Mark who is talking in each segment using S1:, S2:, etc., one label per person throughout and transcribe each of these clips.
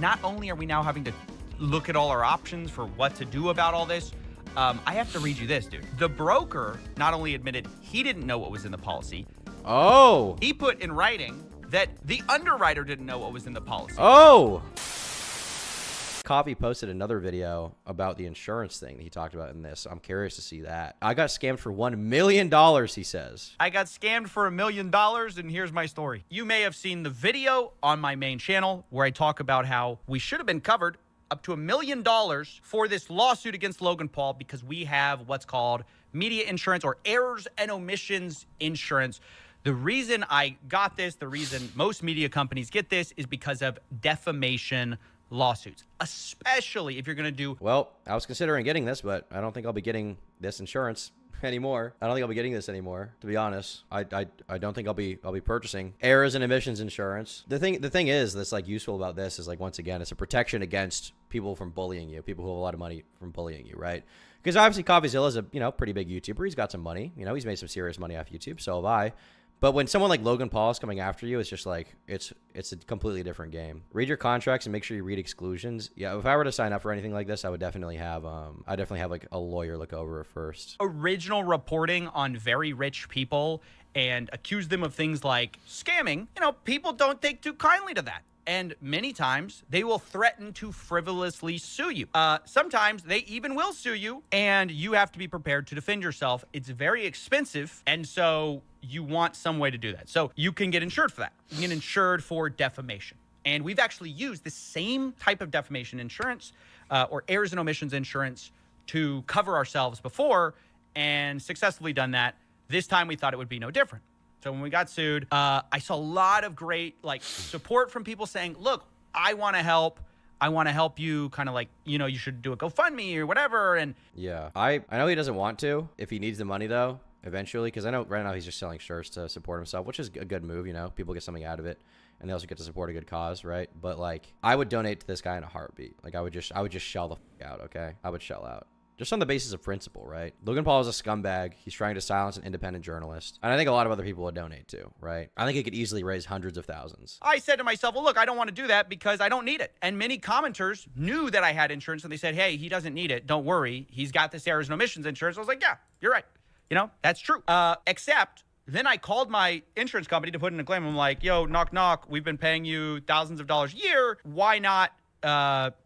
S1: not only are we now having to look at all our options for what to do about all this, I have to read you this, dude. The broker not only admitted he didn't know what was in the policy.
S2: Oh.
S1: He put in writing that the underwriter didn't know what was in the policy.
S2: Oh. Coffee posted another video about the insurance thing that he talked about in this. I'm curious to see that. I got scammed for $1 million, he says.
S1: I got scammed for $1 million, and here's my story. You may have seen the video on my main channel where I talk about how we should have been covered up to $1 million for this lawsuit against Logan Paul because we have what's called media insurance or errors and omissions insurance. The reason I got this, the reason most media companies get this is because of defamation lawsuits, especially if you're going to do...
S2: Well, I was considering getting this, but I don't think I'll be getting this insurance anymore. I don't think I'll be getting this anymore, to be honest. I don't think I'll be purchasing errors and omissions insurance. The thing is that's like useful about this is like, once again, it's a protection against people from bullying you, people who have a lot of money from bullying you, right? Because obviously CoffeeZilla is a, pretty big YouTuber. He's got some money, he's made some serious money off YouTube. So have I. But when someone like Logan Paul is coming after you, it's just like, it's a completely different game. Read your contracts and make sure you read exclusions. Yeah, if I were to sign up for anything like this, I would definitely have, like a lawyer look over it first.
S1: Original reporting on very rich people and accuse them of things like scamming. People don't take too kindly to that. And many times they will threaten to frivolously sue you. Sometimes they even will sue you and you have to be prepared to defend yourself. It's very expensive. And so you want some way to do that. So you can get insured for that. You can get insured for defamation. And we've actually used the same type of defamation insurance or errors and omissions insurance to cover ourselves before and successfully done that. This time we thought it would be no different. So when we got sued, I saw a lot of great support from people saying, look, I want to help. I want to help you kind of you should do a GoFundMe or whatever. And
S2: yeah, I know he doesn't want to if he needs the money, though, eventually, because I know right now he's just selling shirts to support himself, which is a good move. People get something out of it and they also get to support a good cause. Right. But I would donate to this guy in a heartbeat. I would just shell the fuck out. OK, I would shell out. Just on the basis of principle, right? Logan Paul is a scumbag. He's trying to silence an independent journalist. And I think a lot of other people would donate too, right? I think he could easily raise hundreds of thousands.
S1: I said to myself, well, look, I don't want to do that because I don't need it. And many commenters knew that I had insurance and they said, hey, he doesn't need it. Don't worry. He's got this errors and omissions insurance. I was like, yeah, you're right. That's true. Except then I called my insurance company to put in a claim. I'm like, yo, knock, knock. We've been paying you thousands of dollars a year. Why not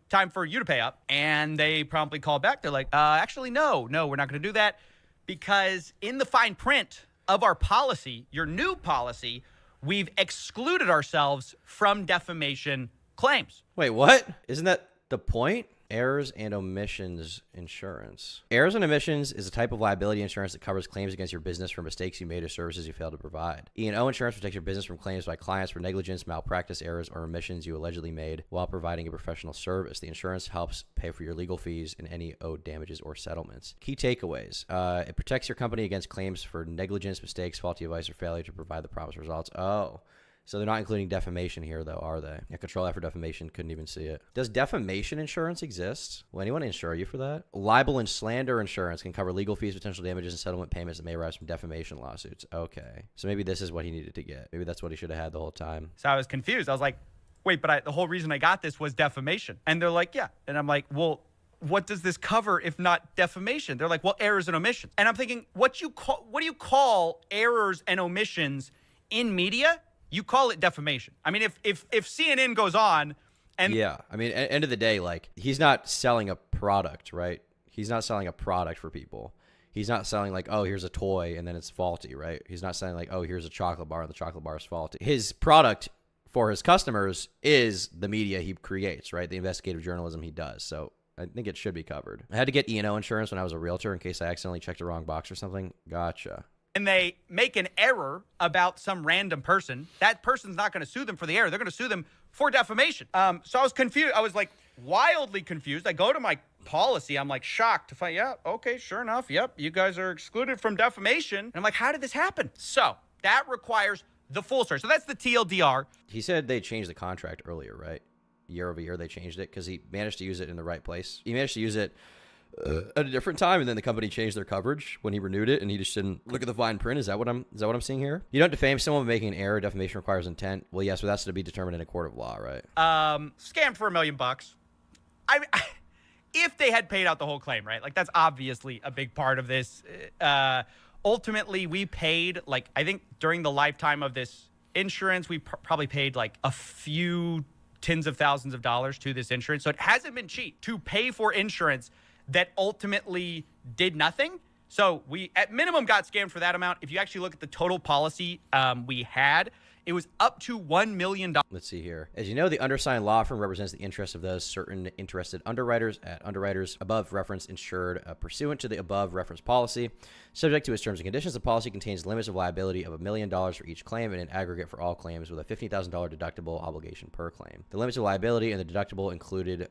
S1: time for you to pay up? And they promptly called back. They're like, actually, no, we're not going to do that because in the fine print of our policy, your new policy, we've excluded ourselves from defamation claims.
S2: Wait, what? Isn't that the point? Errors and omissions insurance. Errors and omissions is a type of liability insurance that covers claims against your business for mistakes you made or services you failed to provide. E&O insurance protects your business from claims by clients for negligence, malpractice, errors, or omissions you allegedly made while providing a professional service. The insurance helps pay for your legal fees and any owed damages or settlements. Key takeaways. It protects your company against claims for negligence, mistakes, faulty advice, or failure to provide the promised results. Oh. So they're not including defamation here, though, are they? Yeah, Control F for defamation, couldn't even see it. Does defamation insurance exist? Will anyone insure you for that? Libel and slander insurance can cover legal fees, potential damages, and settlement payments that may arise from defamation lawsuits. Okay. So maybe this is what he needed to get. Maybe that's what he should have had the whole time.
S1: So I was confused. I was like, wait, but the whole reason I got this was defamation. And they're like, yeah. And I'm like, well, what does this cover if not defamation? They're like, well, errors and omissions. And I'm thinking, what do you call errors and omissions in media? You call it defamation. I mean, if CNN goes on and...
S2: Yeah. I mean, at the end of the day, he's not selling a product, right? He's not selling a product for people. He's not selling oh, here's a toy and then it's faulty, right? He's not selling oh, here's a chocolate bar and the chocolate bar is faulty. His product for his customers is the media he creates, right? The investigative journalism he does. So I think it should be covered. I had to get E&O insurance when I was a realtor in case I accidentally checked the wrong box or something. Gotcha.
S1: And they make an error about some random person, that person's not going to sue them for the error. They're going to sue them for defamation. So I was confused. I was wildly confused. I go to my policy. I'm shocked to find, yeah, okay, sure enough. Yep, you guys are excluded from defamation. And I'm like, how did this happen? So that requires the full story. So that's the TLDR.
S2: He said they changed the contract earlier, right? Year over year, they changed it because he managed to use it in the right place. He managed to use it at a different time, and then the company changed their coverage when he renewed it, and he just didn't look at the fine print. Is that what I'm seeing here? You don't defame someone by making an error. Defamation requires intent. Well, yes, but that's to be determined in a court of law, right?
S1: Scammed for $1 million. If they had paid out the whole claim, right? Like, that's obviously a big part of this. Ultimately, we paid, like, I think during the lifetime of this insurance, we probably paid like a few tens of thousands of dollars to this insurance. So it hasn't been cheap to pay for insurance that ultimately did nothing. So we, at minimum, got scammed for that amount. If you actually look at the total policy we had, it was up to $1 million.
S2: Let's see here. As you know, the undersigned law firm represents the interests of those certain interested underwriters at underwriters above reference insured pursuant to the above reference policy. Subject to its terms and conditions, the policy contains limits of liability of $1 million for each claim and an aggregate for all claims with a $50,000 deductible obligation per claim. The limits of liability and the deductible include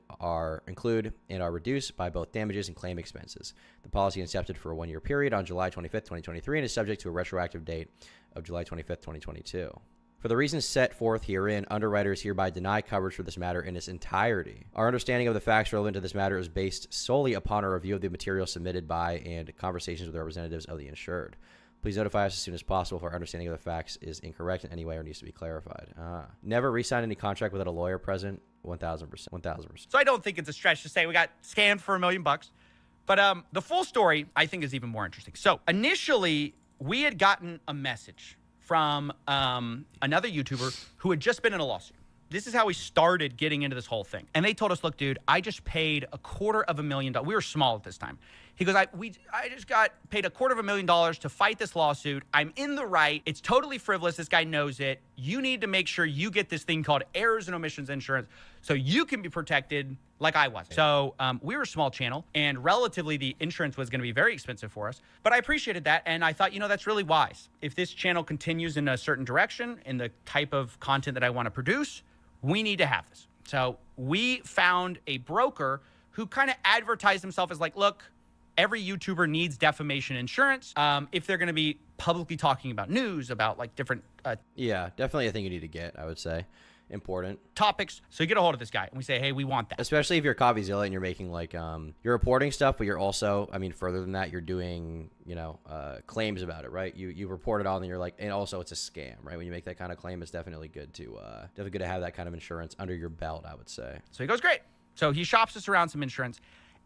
S2: and are reduced by both damages and claim expenses. The policy incepted for a 1-year period on July 25th, 2023 and is subject to a retroactive date of July 25th, 2022. For the reasons set forth herein, underwriters hereby deny coverage for this matter in its entirety. Our understanding of the facts relevant to this matter is based solely upon a review of the material submitted by and conversations with the representatives of the insured. Please notify us as soon as possible if our understanding of the facts is incorrect in any way or needs to be clarified. Never re-sign any contract without a lawyer present. 1,000%. 1,000%.
S1: So I don't think it's a stretch to say we got scammed for $1 million. But the full story, I think, is even more interesting. So initially, we had gotten a message from another YouTuber who had just been in a lawsuit. This is how we started getting into this whole thing. And they told us, look, dude, I just paid $250,000. We were small at this time. He goes, I just got paid $250,000 to fight this lawsuit. I'm in the right. It's totally frivolous. This guy knows it. You need to make sure you get this thing called errors and omissions insurance so you can be protected like I was. So we were a small channel, and relatively the insurance was going to be very expensive for us. But I appreciated that, and I thought, that's really wise. If this channel continues in a certain direction, in the type of content that I want to produce, we need to have this. So we found a broker who kind of advertised himself as like, look, every YouTuber needs defamation insurance if they're going to be publicly talking about news, about like different...
S2: yeah, definitely a thing you need to get, I would say. Important
S1: topics. So you get a hold of this guy and we say, hey, we want that.
S2: Especially if you're CoffeeZilla and you're making like, you're reporting stuff, but you're also, further than that, you're doing, claims about it, right? You report it all and you're like, and also it's a scam, right? When you make that kind of claim, it's definitely good to have that kind of insurance under your belt, I would say.
S1: So he goes, great. So he shops us around some insurance.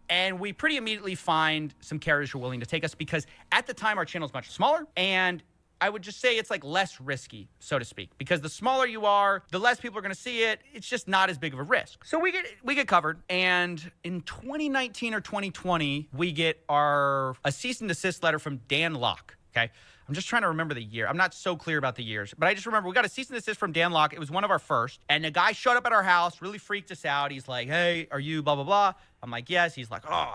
S1: And we pretty immediately find some carriers who are willing to take us because at the time our channel is much smaller, and I would just say it's like less risky, so to speak, because the smaller you are, the less people are going to see it. It's just not as big of a risk. So we get covered. And in 2019 or 2020, we get a cease and desist letter from Dan Locke. Okay. I'm just trying to remember the year. I'm not so clear about the years, but I just remember we got a cease and desist from Dan Locke. It was one of our first. And the guy showed up at our house, really freaked us out. He's like, hey, are you blah, blah, blah? I'm like, yes. He's like, oh,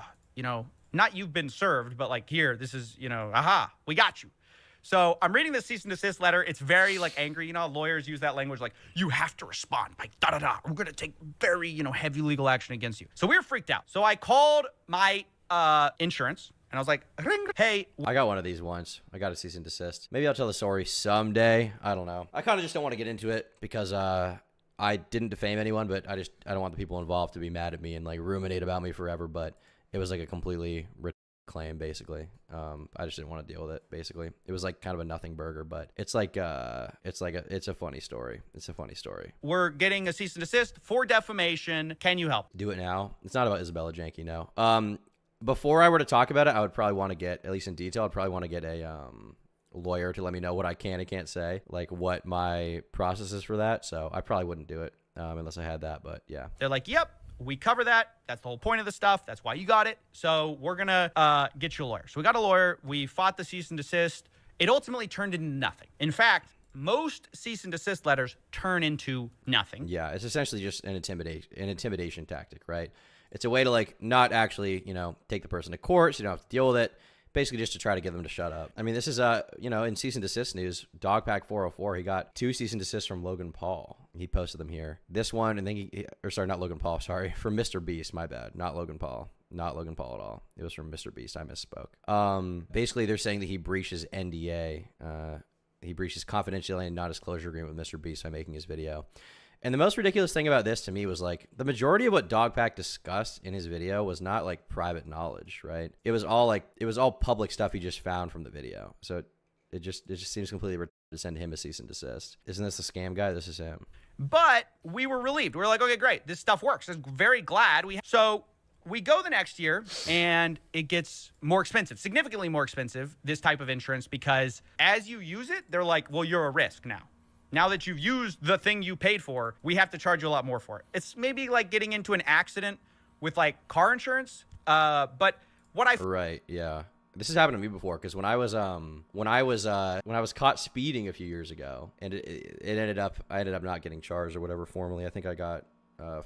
S1: not you've been served, but like here, this is, aha, we got you. So I'm reading this cease and desist letter. It's very like angry. Lawyers use that language like, you have to respond, like da-da-da. We're going to take very, heavy legal action against you. So we were freaked out. So I called my insurance. And I was like, ring, hey. I
S2: got one of these once. I got a cease and desist. Maybe I'll tell the story someday. I don't know. I kind of just don't want to get into it because I didn't defame anyone, but I don't want the people involved to be mad at me and like ruminate about me forever. But it was like a completely claim, basically. I just didn't want to deal with it, basically. It was like kind of a nothing burger, but it's a funny story. It's a funny story.
S1: We're getting a cease and desist for defamation. Can you help?
S2: Do it now. It's not about Isabella Janke, no. Before I were to talk about it, I would probably want to get, at least in detail, I'd probably want to get a lawyer to let me know what I can and can't say, like what my process is for that. So I probably wouldn't do it unless I had that, but yeah.
S1: They're like, yep, we cover that. That's the whole point of the stuff. That's why you got it. So we're going to get you a lawyer. So we got a lawyer. We fought the cease and desist. It ultimately turned into nothing. In fact, most cease and desist letters turn into nothing.
S2: Yeah, it's essentially just an intimidation tactic, right? It's a way to like not actually, take the person to court so you don't have to deal with it. Basically just to try to get them to shut up. I mean, this is, in cease and desist news, Dogpack 404, he got 2 cease and desists from Logan Paul. He posted them here. This one, and then not Logan Paul, sorry, from Mr. Beast, my bad. Not Logan Paul. Not Logan Paul at all. It was from Mr. Beast. I misspoke. Basically, they're saying that he breached his NDA. He breached his confidentiality and non-disclosure agreement with Mr. Beast by making his video. And the most ridiculous thing about this to me was like the majority of what Dogpack discussed in his video was not like private knowledge, right? It was all public stuff he just found from the video. So it just seems completely retarded to send him a cease and desist. Isn't this a scam guy? This is him.
S1: But we were relieved. We were like, okay, great. This stuff works. I'm very glad. So we go the next year and it gets more expensive, significantly more expensive, this type of insurance, because as you use it, they're like, well, you're a risk now. Now that you've used the thing you paid for, we have to charge you a lot more for it. It's maybe like getting into an accident with like car insurance. But what I
S2: right, yeah. This has happened to me before because when I was caught speeding a few years ago, and I ended up not getting charged or whatever formally. I think I got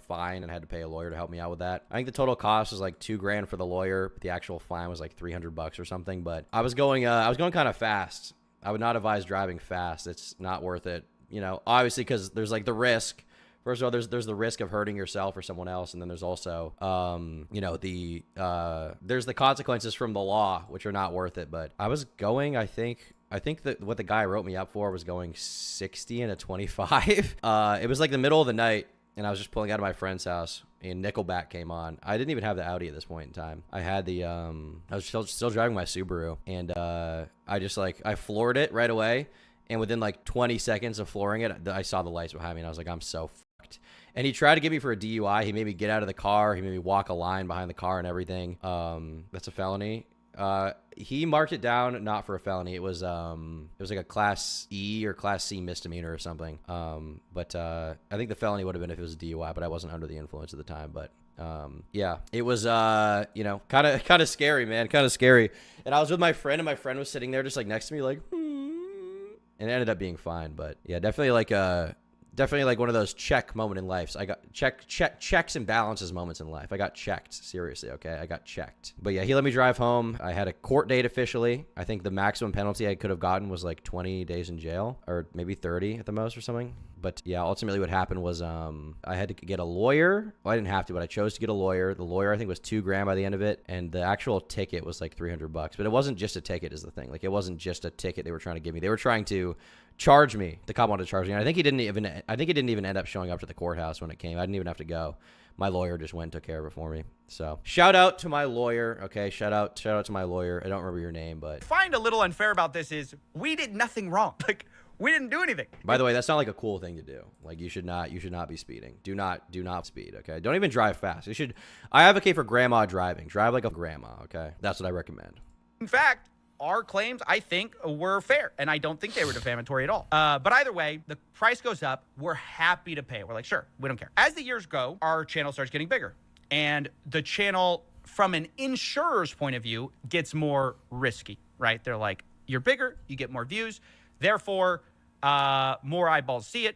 S2: fine and had to pay a lawyer to help me out with that. I think the total cost was like $2,000 for the lawyer, but the actual fine was like $300 or something. But I was going kind of fast. I would not advise driving fast. It's not worth it. You know, obviously because there's like the risk. First of all, there's the risk of hurting yourself or someone else, and then there's also, you know, there's the consequences from the law, which are not worth it. But I was going, I think that what the guy wrote me up for was going 60 and a 25. It was like the middle of the night, and I was just pulling out of my friend's house, and Nickelback came on. I didn't even have the Audi at this point in time. I had the, I was still driving my Subaru, and I floored it right away. And within like 20 seconds of flooring it, I saw the lights behind me, and I was like, I'm so fucked. And he tried to get me for a DUI. He made me get out of the car. He made me walk a line behind the car and everything. That's a felony. He marked it down not for a felony. It was like a Class E or Class C misdemeanor or something. But I think the felony would have been if it was a DUI, but I wasn't under the influence at the time. But yeah, it was you know, kind of scary, man, kind of scary. And I was with my friend, and my friend was sitting there just like next to me, like. And it ended up being fine, but yeah, definitely like one of those check moment in life. So I got checks and balances moments in life. I got checked, seriously, okay? I got checked. But yeah, he let me drive home. I had a court date officially. I think the maximum penalty I could have gotten was like 20 days in jail, or maybe 30 at the most or something. But yeah, ultimately what happened was I had to get a lawyer. Well, I didn't have to, but I chose to get a lawyer. The lawyer I think was $2,000 by the end of it, and the actual ticket was like $300. But it wasn't just a ticket is the thing. Like it wasn't just a ticket they were trying to give me. They were trying to charge me. The cop wanted to charge me. And I think he didn't even end up showing up to the courthouse when it came. I didn't even have to go. My lawyer just went and took care of it for me. So shout out to my lawyer. Okay, shout out to my lawyer. I don't remember your name, but
S1: I find a little unfair about this is we did nothing wrong. Like we didn't do anything.
S2: By the way, that's not like a cool thing to do. Like you should not be speeding. Do not speed, okay? Don't even drive fast. I advocate for grandma driving. Drive like a grandma, okay? That's what I recommend.
S1: In fact, our claims, I think, were fair, and I don't think they were defamatory at all. But either way, the price goes up. We're happy to pay it. We're like, sure, we don't care. As the years go, our channel starts getting bigger, and the channel, from an insurer's point of view, gets more risky, right? They're like, you're bigger, you get more views, therefore, more eyeballs see it,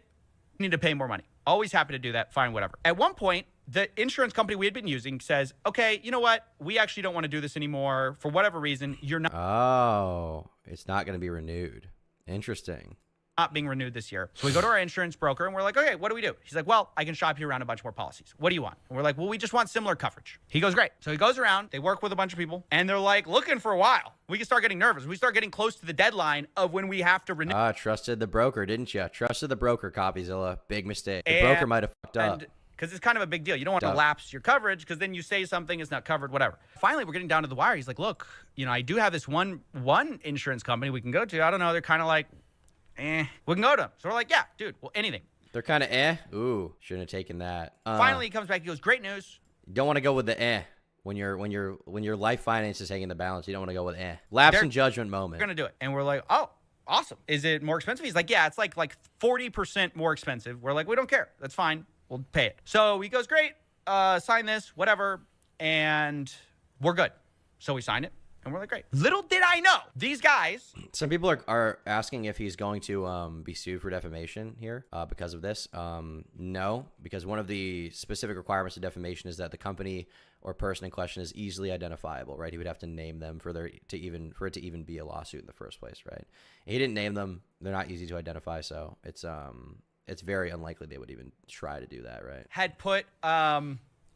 S1: you need to pay more money. Always happy to do that, fine, whatever. At one point, the insurance company we had been using says, okay, you know what? We actually don't want to do this anymore. For whatever reason, you're not.
S2: Oh, it's not going to be renewed. Interesting.
S1: Not being renewed this year. So we go to our insurance broker and we're like, okay, what do we do? He's like, well, I can shop you around a bunch more policies. What do you want? And we're like, well, we just want similar coverage. He goes, great. So he goes around, they work with a bunch of people, and they're like looking for a while. We can start getting nervous. We start getting close to the deadline of when we have to renew.
S2: Trusted the broker, didn't you? Trusted the broker, CoffeeZilla. Big mistake. The broker might have fucked up.
S1: Because it's kind of a big deal. You don't want to lapse your coverage because then you say something is not covered, whatever. Finally, we're getting down to the wire. He's like, look, you know, I do have this one insurance company we can go to. I don't know. They're kind of like, we can go to them. So we're like, yeah, dude, well, anything.
S2: They're kind of Ooh, shouldn't have taken that.
S1: Finally, he comes back. He goes, great news.
S2: You don't want to go with the when your life finance is hanging the balance. You don't want to go with lapse in judgment moment.
S1: We're going to do it. And we're like, oh, awesome. Is it more expensive? He's like, yeah, it's like 40% more expensive. We're like, we don't care. That's fine. We'll pay it. So he goes, great, sign this, whatever, and we're good. So we sign it, and we're like, great. Little did I know, these guys.
S2: Some people are asking if he's going to be sued for defamation here because of this. No, because one of the specific requirements of defamation is that the company or person in question is easily identifiable, right? He would have to name them for it to even be a lawsuit in the first place, right? He didn't name them. They're not easy to identify, so it's very unlikely they would even try to do that, right?
S1: Had put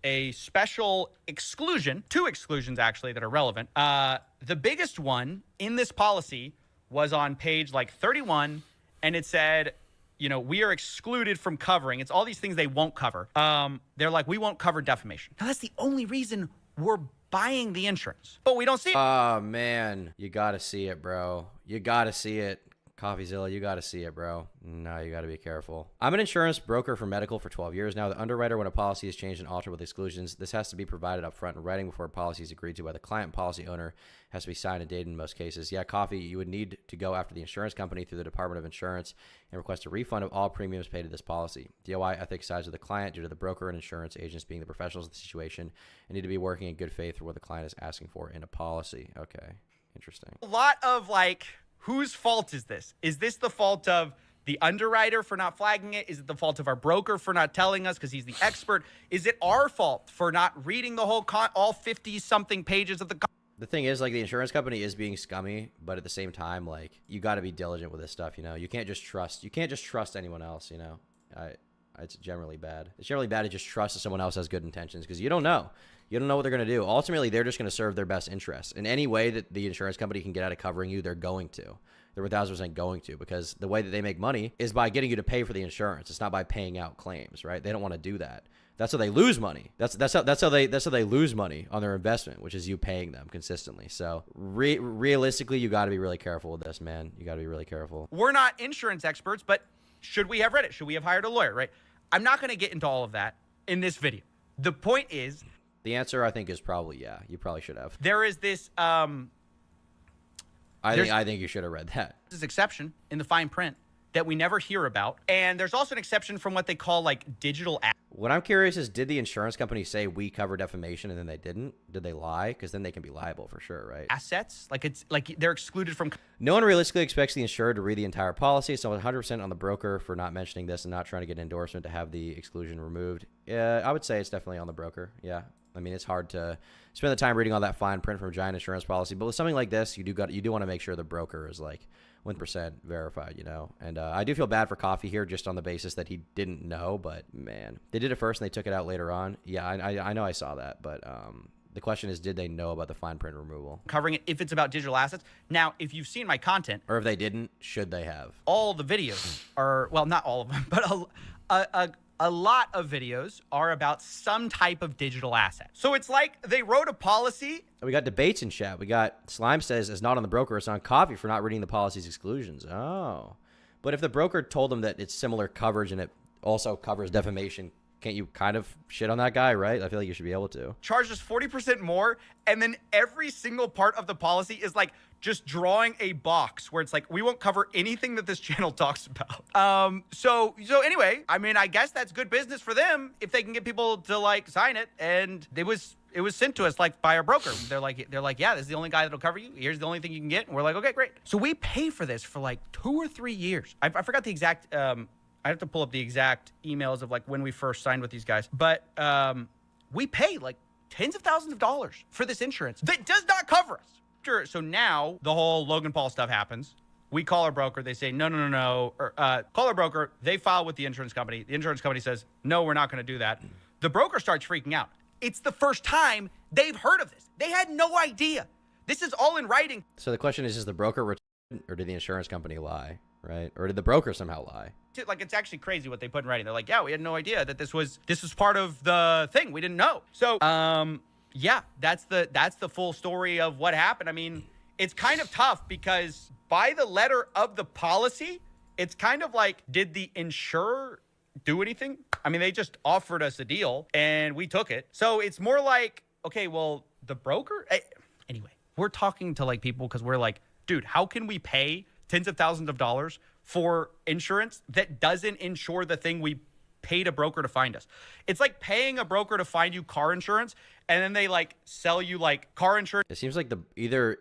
S1: a special exclusion, 2 exclusions actually that are relevant. The biggest one in this policy was on page like 31, and it said, we are excluded from covering. It's all these things they won't cover. They're like, we won't cover defamation. Now, that's the only reason we're buying the insurance, but we don't see it.
S2: Oh, man. You got to see it, bro. You got to see it. CoffeeZilla, you got to see it, bro. No, you got to be careful. I'm an insurance broker for medical for 12 years now. The underwriter, when a policy is changed and altered with exclusions, this has to be provided up front in writing before a policy is agreed to by the client and policy owner. Has to be signed and dated in most cases. Yeah, Coffee, you would need to go after the insurance company through the Department of Insurance and request a refund of all premiums paid to this policy. DOI ethics sides with the client due to the broker and insurance agents being the professionals of the situation and need to be working in good faith for what the client is asking for in a policy. Okay, interesting.
S1: A lot of whose fault is this? Is this the fault of the underwriter for not flagging it? Is it the fault of our broker for not telling us because he's the expert? Is it our fault for not reading the whole all 50-something pages of the
S2: The thing is, the insurance company is being scummy, but at the same time, you got to be diligent with this stuff, You can't just trust anyone else, It's generally bad. It's generally bad to just trust that someone else has good intentions because you don't know. You don't know what they're going to do. Ultimately, they're just going to serve their best interests. In any way that the insurance company can get out of covering you, they're going to. They're 1,000% going to, because the way that they make money is by getting you to pay for the insurance. It's not by paying out claims, right? They don't want to do that. That's how they lose money. That's how they lose money on their investment, which is you paying them consistently. So realistically, you got to be really careful with this, man. You got to be really careful.
S1: We're not insurance experts, but should we have read it? Should we have hired a lawyer, right? I'm not going to get into all of that in this video. The point is,
S2: the answer, I think, is probably yeah. You probably should have.
S1: There is this
S2: I think you should have read that.
S1: This exception in the fine print that we never hear about. And there's also an exception from what they call digital assets.
S2: What I'm curious is, did the insurance company say we cover defamation and then they didn't? Did they lie? Because then they can be liable for sure, right?
S1: Assets? It's they're excluded from.
S2: No one realistically expects the insured to read the entire policy, so 100% on the broker for not mentioning this and not trying to get an endorsement to have the exclusion removed. I would say it's definitely on the broker. Yeah. I mean, it's hard to spend the time reading all that fine print from a giant insurance policy, but with something like this, you do want to make sure the broker is 1% verified, And I do feel bad for Coffee here, just on the basis that he didn't know. But man, they did it first and they took it out later on. Yeah, I know I saw that, but the question is, did they know about the fine print removal?
S1: Covering it if it's about digital assets. Now, if you've seen my content,
S2: or if they didn't, should they have?
S1: All the videos are, well, not all of them, but a lot of videos are about some type of digital asset. So it's like they wrote a policy.
S2: We got debates in chat. We got Slime says it's not on the broker, it's on Coffee for not reading the policy's exclusions. Oh. But if the broker told them that it's similar coverage and it also covers defamation, can't you kind of shit on that guy, right? I feel like you should be able to.
S1: Charge us 40% more, and then every single part of the policy is just drawing a box where it's we won't cover anything that this channel talks about. So anyway, I mean, I guess that's good business for them if they can get people to sign it. And it was sent to us by our broker. They're like, yeah, this is the only guy that'll cover you. Here's the only thing you can get. And we're like, okay, great. So we pay for this for 2 or 3 years. I forgot the exact, I have to pull up the exact emails of when we first signed with these guys, but we pay tens of thousands of dollars for this insurance that does not cover us. So now the whole Logan Paul stuff happens. We call our broker. They say, no. Or, call our broker. They file with the insurance company. The insurance company says, no, we're not going to do that. The broker starts freaking out. It's the first time they've heard of this. They had no idea. This is all in writing.
S2: So the question is the broker retarded, or did the insurance company lie, right? Or did the broker somehow lie?
S1: It's actually crazy what they put in writing. They're like, yeah, we had no idea that this was part of the thing. We didn't know. So, yeah, that's the full story of what happened. I mean, it's kind of tough because by the letter of the policy, it's kind of did the insurer do anything? I mean, they just offered us a deal and we took it. So it's more okay, well, the broker? Anyway, we're talking to people because we're dude, how can we pay tens of thousands of dollars for insurance that doesn't insure the thing we paid a broker to find us? It's like paying a broker to find you car insurance, and then they sell you car insurance.
S2: It seems like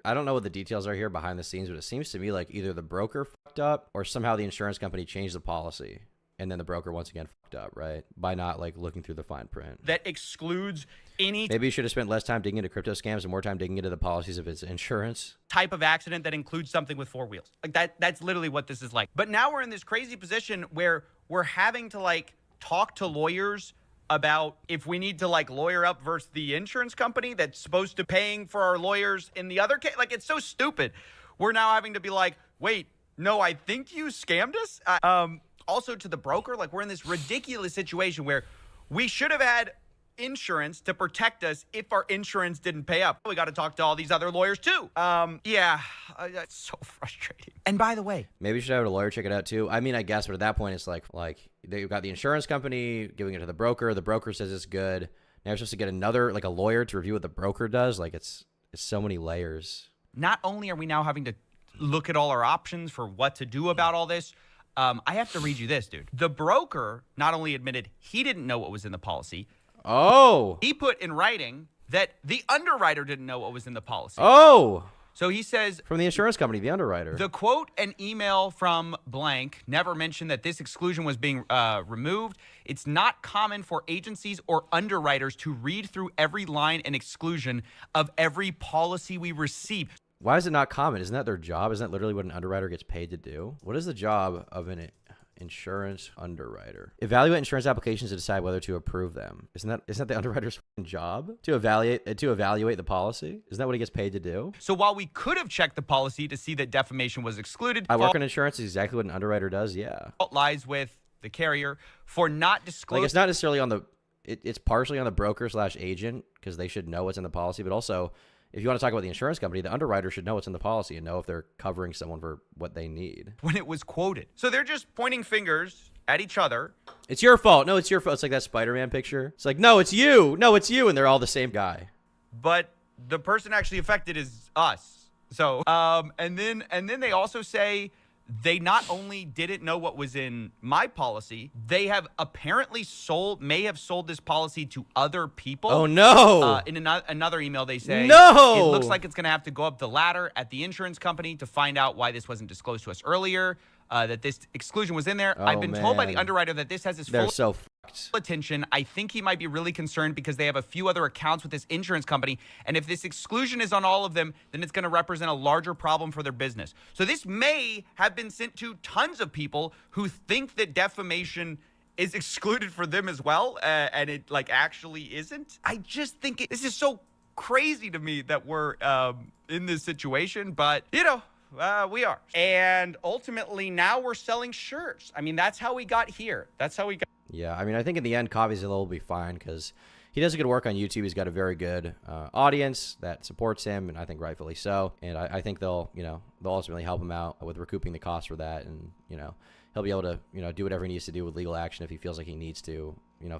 S2: I don't know what the details are here behind the scenes, but it seems to me either the broker fucked up or somehow the insurance company changed the policy, and then the broker once again fucked up, right? By not looking through the fine print.
S1: That excludes any.
S2: Maybe you should have spent less time digging into crypto scams and more time digging into the policies of its insurance.
S1: Type of accident that includes something with 4 wheels. That's literally what this is like. But now we're in this crazy position where we're having to talk to lawyers about if we need to lawyer up versus the insurance company that's supposed to paying for our lawyers in the other case. It's so stupid. We're now having to be wait, no, I think you scammed us. also to the broker. Like, we're in this ridiculous situation where we should have had insurance to protect us if our insurance didn't pay up. We got to talk to all these other lawyers too. It's so frustrating. And by the way,
S2: maybe you should have a lawyer check it out too. I mean, I guess, but at that point, it's like they've got the insurance company giving it to the broker. The broker says it's good. Now you're supposed to get another, like a lawyer to review what the broker does. Like it's so many layers.
S1: Not only are we now having to look at all our options for what to do about all this, I have to read you this, dude. The broker not only admitted he didn't know what was in the policy.
S2: Oh.
S1: He put in writing that the underwriter didn't know what was in the policy.
S2: Oh.
S1: So he says,
S2: from the insurance company, the underwriter.
S1: The quote and email from blank never mentioned that this exclusion was being removed. It's not common for agencies or underwriters to read through every line and exclusion of every policy we receive.
S2: Why is it not common? Isn't that their job? Isn't that literally what an underwriter gets paid to do? What is the job of an insurance underwriter? Evaluate insurance applications to decide whether to approve them. Isn't that the underwriter's job to evaluate the policy? Isn't that what he gets paid to do?
S1: So while we could have checked the policy to see that defamation was excluded,
S2: I work in insurance is exactly what an underwriter does. Yeah,
S1: fault lies with the carrier for not disclosing.
S2: Like it's not necessarily on the. It's partially on the broker / agent because they should know what's in the policy, but also, if you want to talk about the insurance company, the underwriter should know what's in the policy and know if they're covering someone for what they need.
S1: When it was quoted. So they're just pointing fingers at each other.
S2: It's your fault. No, it's your fault. It's like that Spider-Man picture. It's like, no, it's you. No, it's you. And they're all the same guy.
S1: But the person actually affected is us. So, and then they also say they not only didn't know what was in my policy, they have apparently may have sold this policy to other people.
S2: Oh, no.
S1: In another email, they say,
S2: no,
S1: it looks like it's going to have to go up the ladder at the insurance company to find out why this wasn't disclosed to us earlier, that this exclusion was in there. I've been told by the underwriter that this has his full attention. I think he might be really concerned because they have a few other accounts with this insurance company. And if this exclusion is on all of them, then it's going to represent a larger problem for their business. So this may have been sent to tons of people who think that defamation is excluded for them as well. And it actually isn't. I just think this is so crazy to me that we're in this situation, but we are. And ultimately now we're selling shirts. I mean, that's how we got here.
S2: Yeah, I mean, I think in the end, CoffeeZilla will be fine because he does good work on YouTube. He's got a very good audience that supports him, and I think rightfully so. And I think they'll ultimately help him out with recouping the cost for that, and he'll be able to do whatever he needs to do with legal action if he feels like he needs to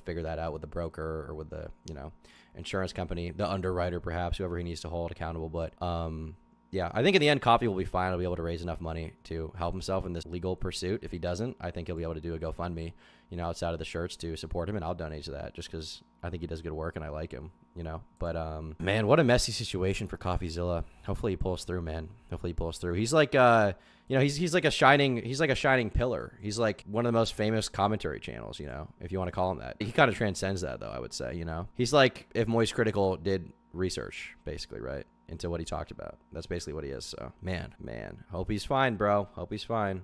S2: figure that out with the broker or with the insurance company, the underwriter perhaps, whoever he needs to hold accountable. But yeah, I think in the end, Coffee will be fine. He'll be able to raise enough money to help himself in this legal pursuit. If he doesn't, I think he'll be able to do a GoFundMe, outside of the shirts to support him, and I'll donate to that just because I think he does good work and I like him, But man, what a messy situation for CoffeeZilla. Hopefully he pulls through, man. Hopefully he pulls through. He's like, he's like a shining pillar. He's like one of the most famous commentary channels, if you want to call him that. He kind of transcends that, though. I would say, he's like if Moist Critical did research, basically, right? Into what he talked about. That's basically what he is. So, man, hope he's fine, bro. Hope he's fine.